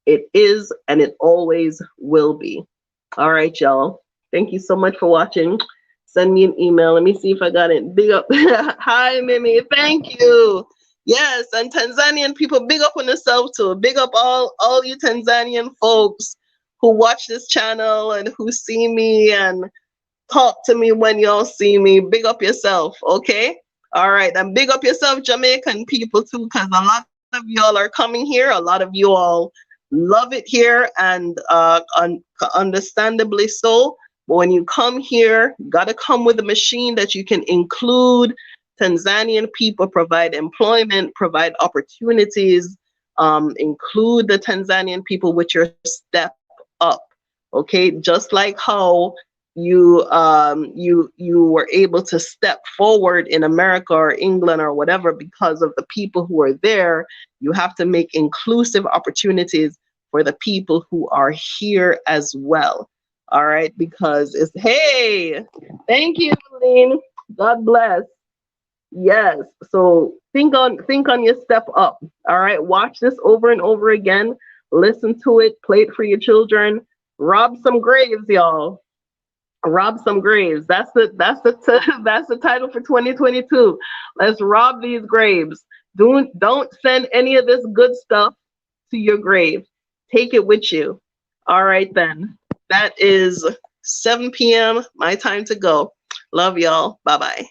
it is, and it always will be. All right, y'all. Thank you so much for watching. Send me an email. Let me see if I got it. Big up. Hi, Mimi. Thank you. Yes, and Tanzanian people, big up on yourself too. Big up all you Tanzanian folks who watch this channel and who see me and talk to me when y'all see me. Big up yourself, okay? All right, and big up yourself, Jamaican people too, because a lot of y'all are coming here. A lot of you all love it here, and understandably so. But when you come here, you gotta come with a machine that you can include Tanzanian people, provide employment, provide opportunities, include the Tanzanian people with your step up. Okay, just like how you were able to step forward in America or England or whatever because of the people who are there. You have to make inclusive opportunities for the people who are here as well. All right, because it's, hey, thank you, Lynn. God bless. Yes, so think on your step up. All right, watch this over and over again. Listen to it, play it for your children. Rob some graves, y'all. Rob some graves. That's the title for 2022. Let's rob these graves. Don't send any of this good stuff to your grave. Take it with you. All right then. That is 7 p.m. My time to go. Love y'all. Bye bye.